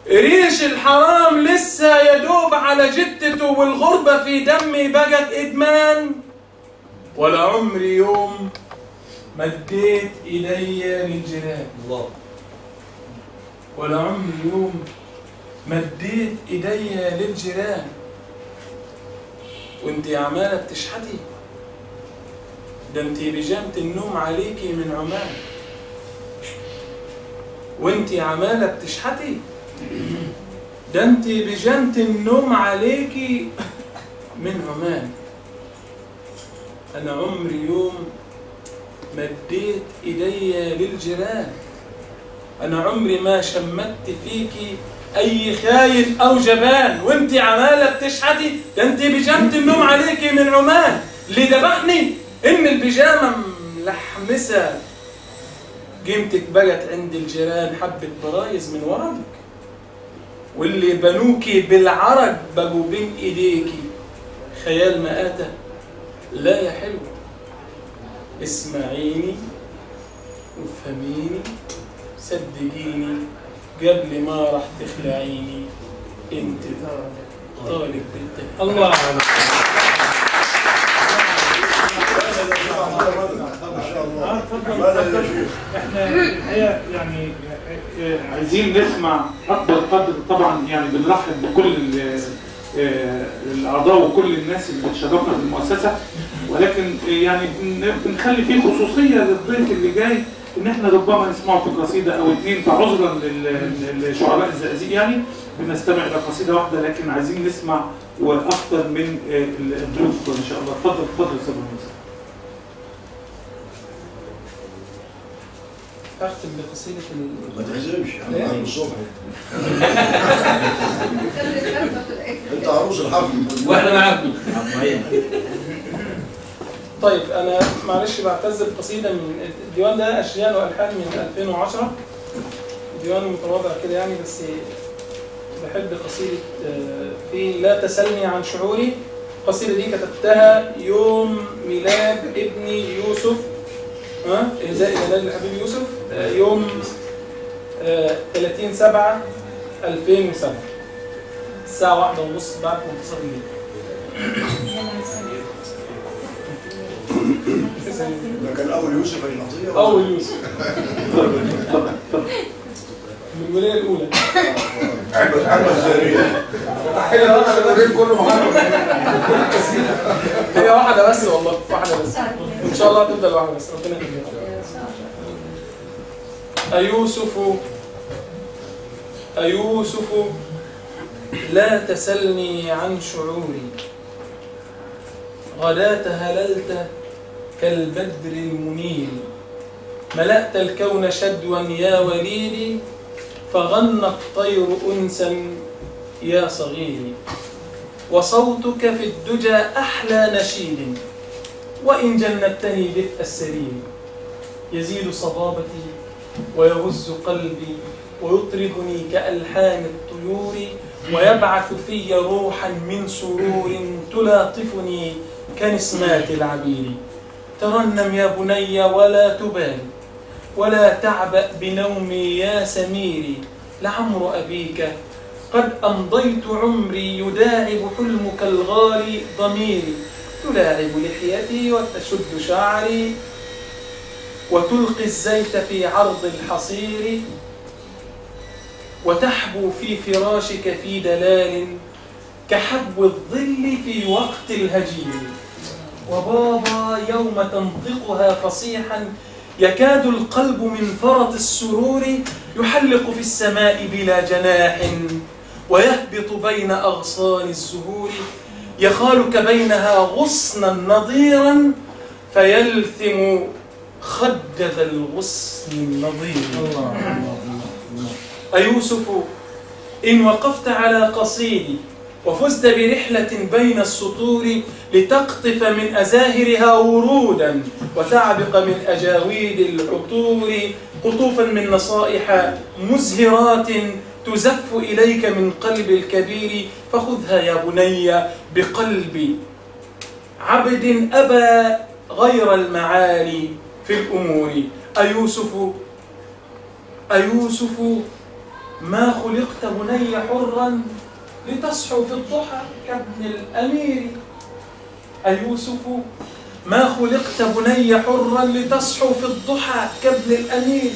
ريش الحرام لسه يدوب على جتته، والغربة في دمي بقت إدمان. ولا عمري يوم مديت إيدي للجيران، الله، ولا عمري يوم مديت إيدي للجيران. وانتي عمالة بتشحتي، ده انتي بيجامة النوم عليكي من عمان. وانتي عمالة بتشحتي، ده انتي بيجامة النوم عليكي من عمان. أنا عمري يوم مديت إيدي للجيران. أنا عمري ما شمت فيكي أي خاين أو جبان. وانتي عمالة بتشحتي، ده انتي بيجامة النوم عليكي من عمان. اللي ذبحني إن البيجامة ملحمسة، قيمتك بقت عند الجيران حبة برايز من ورقك. واللي بنوكي بالعرق بقوا بين إيديكي خيال مآتة. لا يا حلو، اسمعيني وافهميني، صدقيني قبل ما راح تخلعيني، انت طالب بنتك. الله أعلم. احنا الحقيقه يعني عايزين نسمع اكبر قدر. طبعا يعني بنرحب بكل الاعضاء وكل الناس اللي بتشرفنا في المؤسسه، ولكن يعني بنخلي فيه خصوصيه للضيف اللي جاي ان احنا ربما نسمعه في قصيده او اتنين، فعذرا للشعراء الزقازيق يعني بنستمع الى قصيده واحده، لكن عايزين نسمع واكثر من الضيوف ان شاء الله. اتفضل اتفضل استاذ مهندس. اختم بقصيده ما تحزمش انا الصبح. انت عروس الحفل واحنا معاكم. طيب انا معلش بعتز بقصيده من الديوان ده، اشجان والحان من 2010، ديوان متواضع كده يعني، بس بحب قصيده في لا تسلني عن شعوري. القصيده دي كتبتها يوم ميلاد ابني يوسف، إهداء ميلاد الحبيب يوسف، يوم 30/7/2007 الساعة 1:30 بعد منتصف الليل. ده كان أول يوسف العطية. أول يوسف من الولاية الأولى. عمل الزهرية. هي واحدة بس والله، واحدة بس إن شاء الله هتفضل واحدة بس، ربنا يخليك. أيوسف لا تسلني عن شعوري، غداة هللت كالبدر المنير، ملأت الكون شدوا يا وليدي، فغنى الطير أنسا يا صغيري، وصوتك في الدجى أحلى نشيد، وإن جنبتني دفء السرير، يزيد صبابتي ويهز قلبي ويطربني كألحان الطيور، ويبعث في روحا من سرور تلاطفني كنسمات العبير. ترنم يا بني ولا تبالي، ولا تعبأ بنومي يا سميري، لعمر أبيك قد أمضيت عمري، يداعب حلمك الغالي ضميري، تلاعب لحيتي وتشد شعري، وتلقي الزيت في عرض الحصير، وتحبو في فراشك في دلال كحبو الظل في وقت الهجير، وبابا يوم تنطقها فصيحا يكاد القلب من فرط السرور يحلق في السماء بلا جناح، ويهبط بين أغصان الزهور، يخالك بينها غصنا نضيرا فيلثم خد ذا الغصن النضير. أيوسف إن وقفت على قصيدي وفزت برحلة بين السطور لتقطف من أزاهرها ورودا وتعبق من أجاويد العطور قطوفا من نصائح مزهرات تزف إليك من قلب الكبير، فخذها يا بني بقلب عبد أبى غير المعالي في الأمور. أيوسف ما خلقت بني حرا لتصحو في الضحى كابن الأمير. أيوسف ما خلقت بني حرا لتصحو في الضحى كابن الأمير،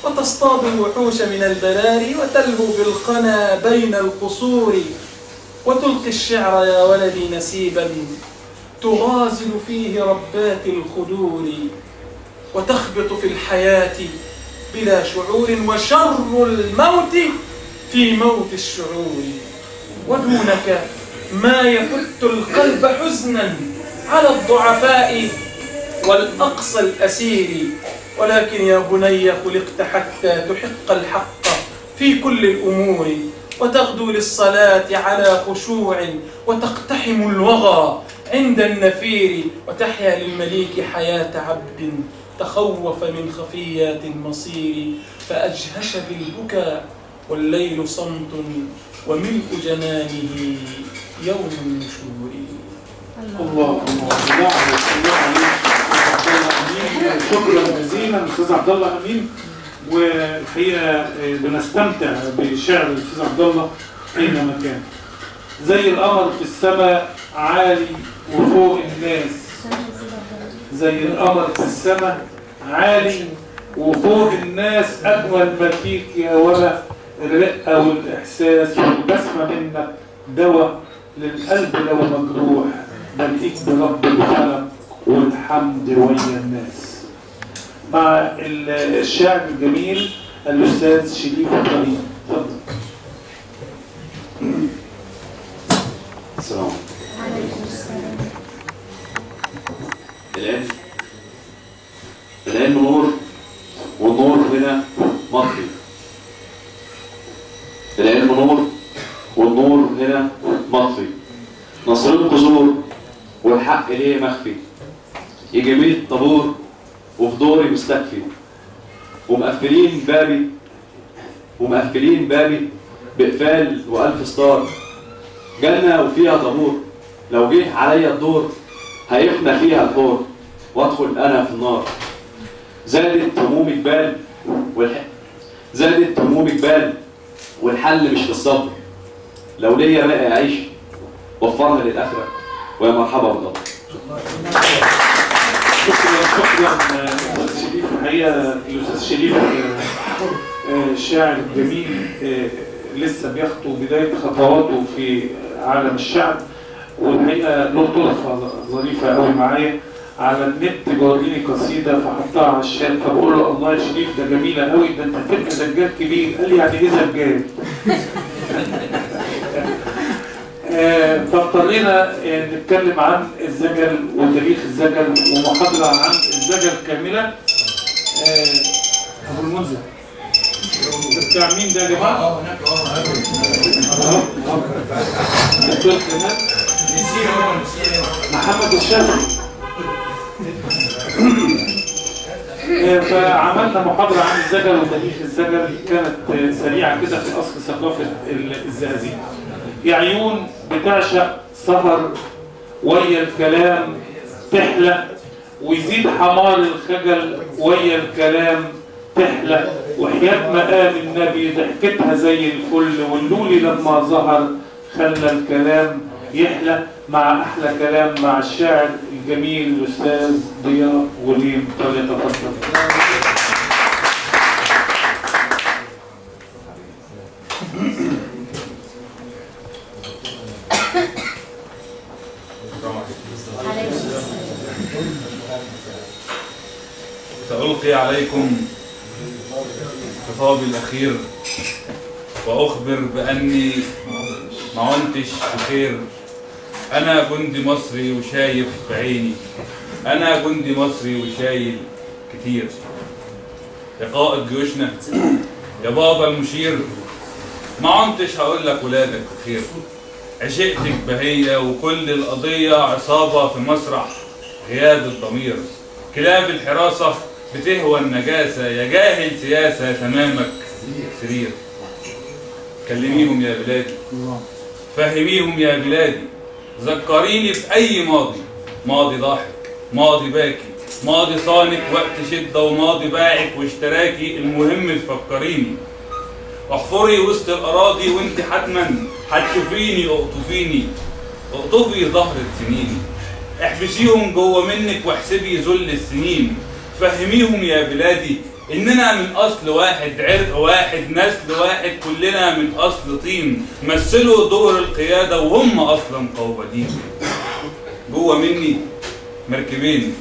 وتصطاد الوحوش من البراري وتلهو بالقنا بين القصور، وتلقي الشعر يا ولدي نسيبا تغازل فيه ربات الخدور، وتخبط في الحياة بلا شعور، وشر الموت في موت الشعور. ودونك ما يفت القلب حزنا على الضعفاء والأقصى الأسير، ولكن يا بني خلقت حتى تحق الحق في كل الأمور، وتغدو للصلاة على خشوع، وتقتحم الوغى عند النفير، وتحيا للمليك حياة عبد تخوف من خفيات المصير، فأجهش بالبكاء والليل صمت وملء جنانه يوم النشور. الله الله عليك. شكرا جزيلا استاذ عبد الله امين. والحقيقه بنستمتع بشعر الاستاذ عبد الله اينما كان. زي القمر في السماء عالي وفوق الناس، زي القمر في السماء عالي وفوق الناس، اجمل ما فيك يا ولا الرقه والاحساس والبسمه منك دواء للقلب لو مجروح، بلقيك برب الخلق والحمد ويا الناس. مع الشاعر الجميل الاستاذ شريف الطريق. اتفضل. السلام عليكم. العلم نور، والنور هنا مطفي. العلم نور والنور هنا مطفي، نصرين قصور والحق ليه مخفي، يجي 100 طابور وفي دوري مستكفي، ومقفلين بابي بقفال و1000 ستار، جنة وفيها طابور، لو جه عليا الدور هيفنى فيها الحور وادخل انا في النار. زادت همومي جبال والحل مش في الصبر، لو ليا بقى اعيش وفرها للاخره ويا مرحبا بالله. شكرا استاذ شريف. الحقيقه الاستاذ شريف شاعر جميل لسه بيخطو بدايه خطواته في عالم الشعر، والحقيقه له طرفه ظريفه قوي معايا على النت، بيوريني قصيده فحطها على الشات، فبقول له الله يا شريف ده جميله قوي، ده انت هتبقى زجال كبير. قال لي يعني ايه زجال؟ فاضطرينا نتكلم عن الزجل وتاريخ الزجل ومحاضره عن الزجل كامله. ابو المنذر بتاع مين ده يا جماعه؟ هناك الدكتور كمان محمد الشافعي. فعملنا محاضره عن الزجل وتاريخ الزجل، كانت سريعه كده في اصل ثقافه الزقازيق. يا عيون بتعشق سهر ويا الكلام تحلى، ويزيد حمار الخجل ويا الكلام تحلى، وحياة مقام النبي ضحكتها زي الفل، واللولي لما ظهر خلى الكلام يحلى. مع أحلى كلام مع الشاعر الجميل الأستاذ ضياء غليم، فليتفضل. سألقي عليكم خطابي الأخير وأخبر بأني ما عنتش بخير. أنا جندي مصري وشايف بعيني، أنا جندي مصري وشايل كتير. يا قائد جيوشنا، يا بابا المشير، ما عنتش هقول لك ولادك بخير. عشقتك بهية وكل القضية عصابة في مسرح غياب الضمير. كلاب الحراسة بتهوى النجاسة، يا جاهل سياسة تمامك سرير. كلميهم يا بلادي، فهميهم يا بلادي، ذكريني بأي ماضي، ماضي ضاحك، ماضي باكي، ماضي صانك وقت شدة، وماضي باعك واشتراكي، المهم تفكريني. احفري وسط الاراضي وانت حتما هتشوفيني، اقطفيني اقطفي زهرة سنيني، احبسيهم جوه منك واحسبي ذل السنين، فهميهم يا بلادي اننا من اصل واحد، عرق واحد، نسل واحد، كلنا من اصل طين، مثلوا دور القيادة وهم اصلا قوادين. جوه مني مركبين،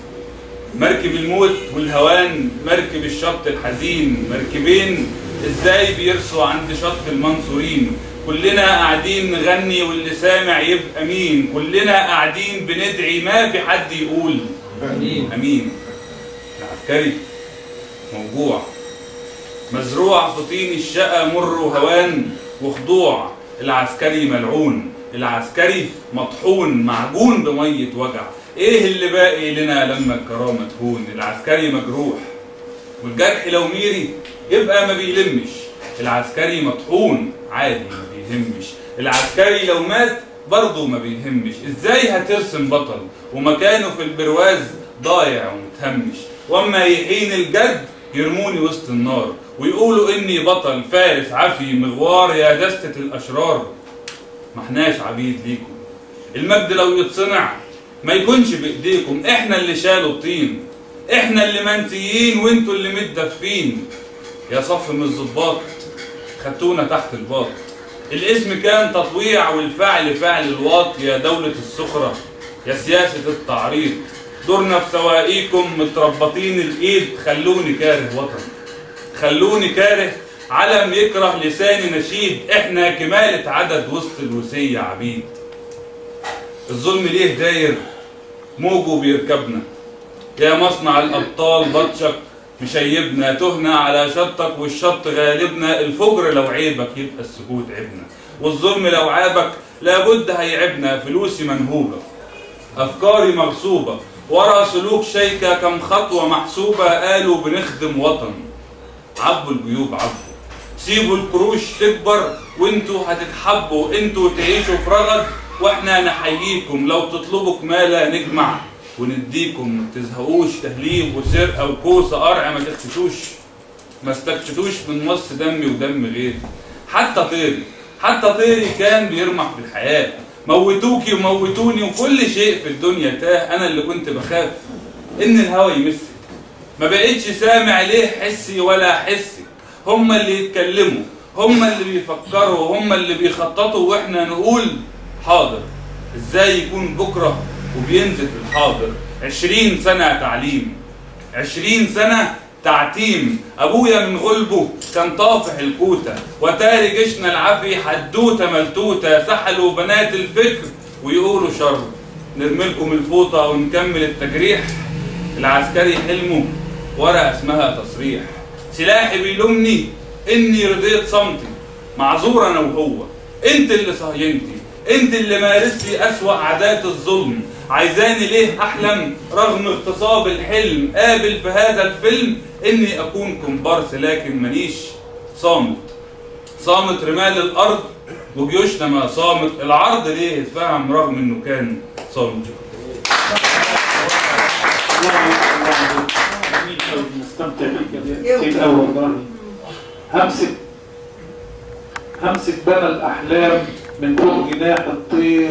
مركب الموت والهوان، مركب الشط الحزين، مركبين ازاي بيرسوا عند شط المنصورين، كلنا قاعدين نغني واللي سامع يبقى مين، كلنا قاعدين بندعي ما في حد يقول امين. امين. العسكري موجوع مزروع في طين الشقا، مر وهوان وخضوع، العسكري ملعون، العسكري مطحون معجون بمية وجع، ايه اللي باقي لنا لما الكرامة تهون، العسكري مجروح والجرح لو ميري يبقى ما بيلمش، العسكري مطحون عادي ما بيهمش، العسكري لو مات برضه ما بيهمش، ازاي هترسم بطل ومكانه في البرواز ضايع ومتهمش، واما يحين الجد يرموني وسط النار ويقولوا اني بطل فارس عفي مغوار يا دستة الاشرار. ما احناش عبيد ليكم، المجد لو يتصنع ما يكونش بايديكم، احنا اللي شالوا الطين، احنا اللي منسيين وانتوا اللي متدفين. يا صف من الضباط خدتونا تحت الباط، الاسم كان تطويع والفعل فعل الواط، يا دولة السخرة يا سياسة التعريض، دورنا في سواقيكم متربطين الايد، خلوني كاره وطن، خلوني كاره علم يكره لساني نشيد، احنا كمالة عدد وسط الوسية عبيد. الظلم ليه داير موجه بيركبنا، يا مصنع الابطال بطشك مشيبنا، تهنا على شطك والشط غالبنا، الفجر لو عيبك يبقى السكوت عيبنا، والظلم لو عابك لابد هيعبنا، فلوسي منهوبة افكاري مغصوبة، ورا سلوك شيكة كم خطوة محسوبة، قالوا بنخدم وطن، عبوا الجيوب عبوا، سيبوا القروش تكبر وانتوا هتتحبوا، انتوا تعيشوا في رغد واحنا نحييكم، لو تطلبوا كمالة نجمع ونديكم، ما تزهقوش تهليب وسرقة وكوسة قرع، ما تختشوش ما استكشتوش من مص دمي ودم غيري، حتى طيري كان بيرمح في الحياة، موتوكي وموتوني وكل شيء في الدنيا تاه، انا اللي كنت بخاف ان الهوى يمسك، ما بقتش سامع ليه حسي ولا حسك، هم اللي يتكلموا، هم اللي بيفكروا، هم اللي بيخططوا واحنا نقول حاضر. ازاي يكون بكره وبينزل في الحاضر؟ 20 سنة تعليم، 20 سنة تعتيم، ابويا من غلبه كان طافح الكوته، وتاري جيشنا العافي حدوته ملتوته، سحلوا بنات الفكر ويقولوا شر، نرملكم الفوطه ونكمل التجريح، العسكري حلمه ورقه اسمها تصريح، سلاحي بيلومني اني رضيت صمتي، معذور انا وهو، انت اللي صهينتي، انت اللي مارستي اسوأ عادات الظلم، عايزاني ليه احلم رغم اغتصاب الحلم، قابل في هذا الفيلم اني اكون كومبارس لكن مانيش صامت رمال الارض وجيوشنا ما صامت، العرض ليه اتفهم رغم انه كان صامت. نستمتع بيك كتير قوي والله. همسك بنى الاحلام من فوق جناح الطير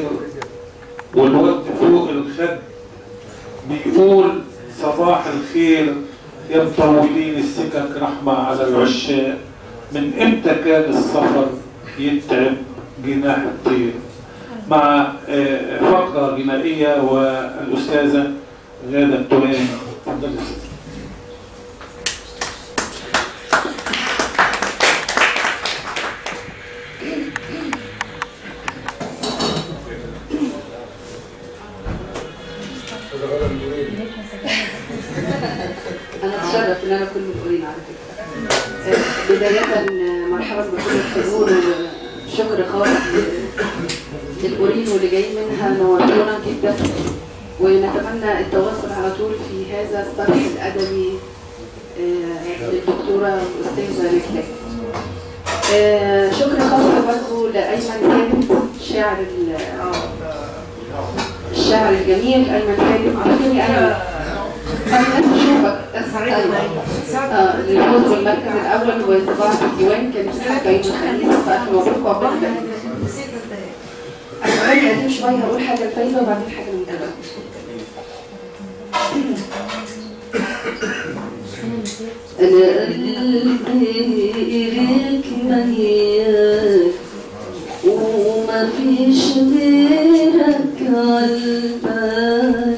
والود فوق الخد، بيقول صباح الخير يا مطولين السكك رحمة على العشاق، من امتى كان السفر يتعب جناح الطير؟ مع فقرة غنائية والأستاذة غادة التهامي. اتفضل يا أستاذ. أنا أتشرف إن أنا أكون من أورين على فكرة. بداية مرحبا بكل الحضور وشكر خاص للأورين واللي جايين منها، نورتونا جدا، ونتمنى التواصل على طول في هذا الصرح الأدبي للدكتورة الأستاذة ركلة. شكر خاص برضه لأيمن كامل الشاعر الجميل. أيمن كامل عرفني أنا نشوفك الفوز بالمركز الاول وطباعه الديوان كانت الحاجه يوم الخميس فالف مبروك وعقبال كده. انا قديم شويه هقول حاجه الفايزه وبعدين حاجه المتابعه. انا قلبي اليك ميال وما فيش غيرك عالبال.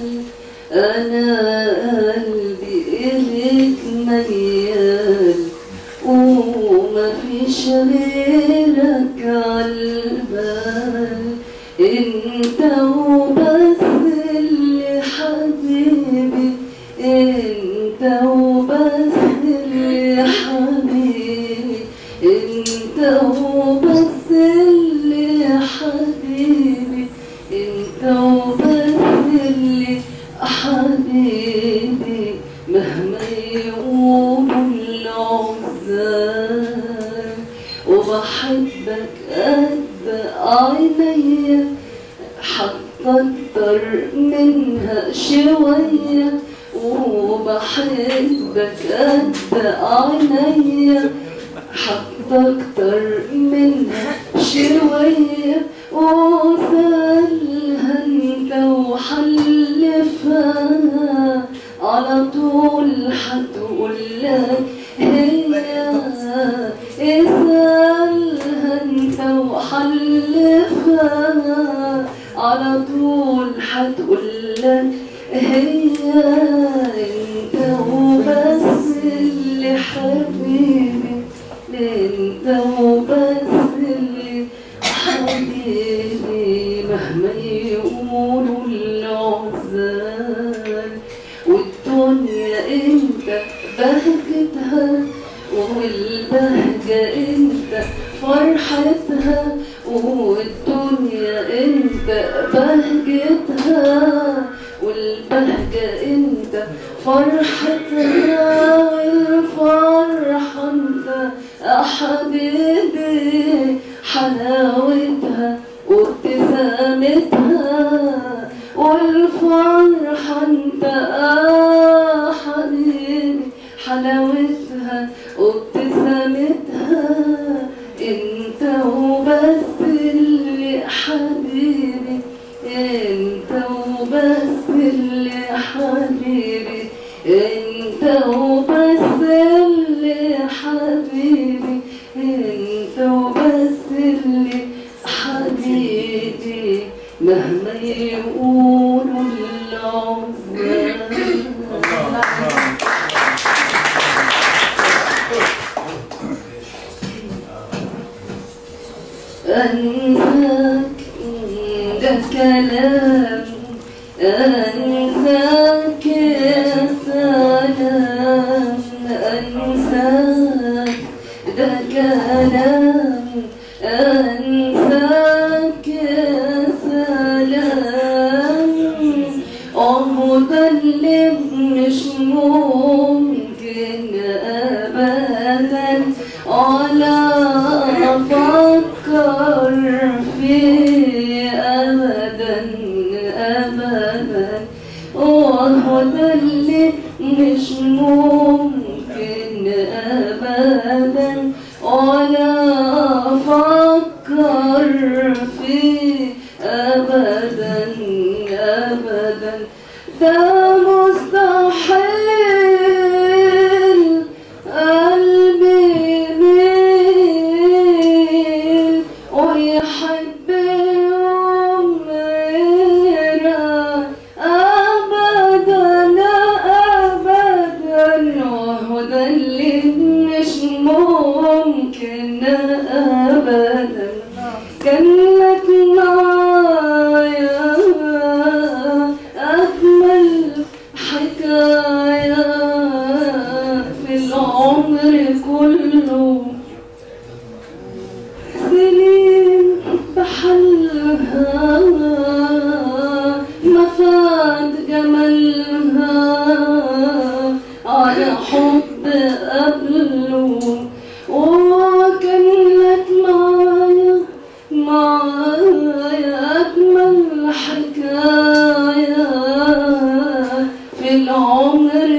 انا قلبي اليك ميال وما فيش غيرك عالبال. انت وبس اللي حبيبي، انت وبس اللي حبيبي، انت وبس اللي حبيبي، انت وبس اللي حبيبي. مهما يقولوا العزال وبحبك قد عينيا، حتكتر منها شوية وبحبك قد عينيا، حتكتر منها شوية. وسألها انت وحلفها على طول هتقولك هي. اسألها انت وحلفها على طول هتقولك هي. انت وبس اللي حبيبي، انت وبس اللي حبيبي. مهما يقولوا العزال والدنيا انت بهجتها، والبهجة انت فرحتها، والدنيا انت بهجتها، والبهجة انت فرحتها، والفرحة انت حبيبي حلاوتها وابتسامتها. والفرحة انت حبيبي حلاوتها وابتسامتها. انت وبس اللي حبيبي، انت وبس اللي حبيبي، انت وبس اللي حبيبي، انت وبس اللي حبيبي. مهما يقولوا العزال. أنساك ده كلام، أنساك يا سلام، أنساك ده كلام، أنساك يا سلام. ده اللي مش ممكن أبدا ولا أفكر فيه أبدا أبدا. ده اللي مش ممكن أبدا ولا أفكر فيه أبدا أبدا. ده مستحيل قلبي يميل ويحب يوم غيرك أبدا أبدا. وده اللي مش ممكن أبدا. كانت معايا أجمل حكاية في العمر كله، سنين بحلها ما فات جمالها على حب قبله. وكانت معايا أجمل حكاية في العمر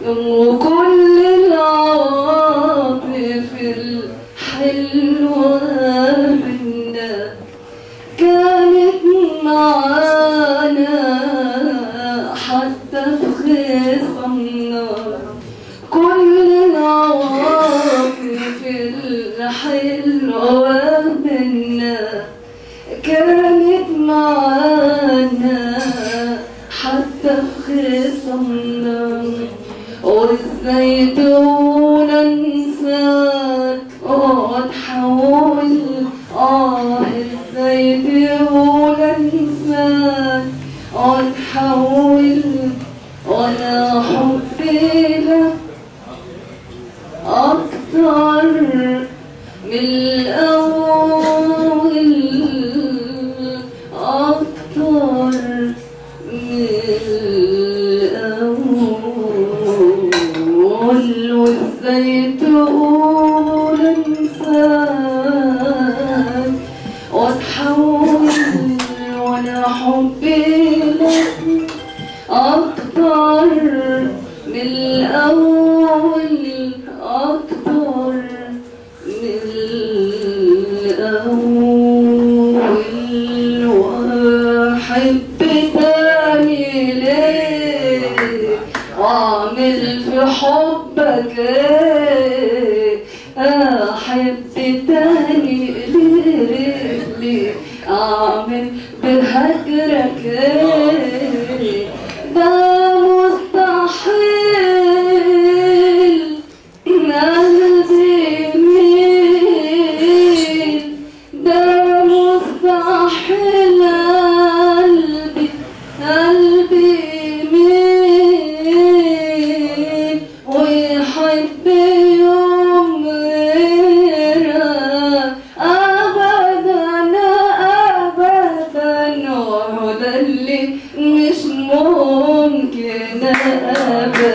وكل العواطف الحلوة منا كانت معانا حتى في خصمنا. كل العواطف الحلوة منا كانت معانا حتى في خصمنا. وازاي تقول انساك واتحول ازاي تقول انساك واتحول وانا حبي لك اكتر من الاول اكتر من الاول. وازاي تقول انساك واتحول وانا حبي لك اكتر من الاول اكتر من الاول. واحب تاني ليه واعمل في حبك ايه احب تاني ليه اعمل بهجرك ايه ده مستحيل قلبي يميل ده مستحيل قلبي يميل ويحب يوم غيرك أبدا أبدا. وده اللي مش ممكن أبدا.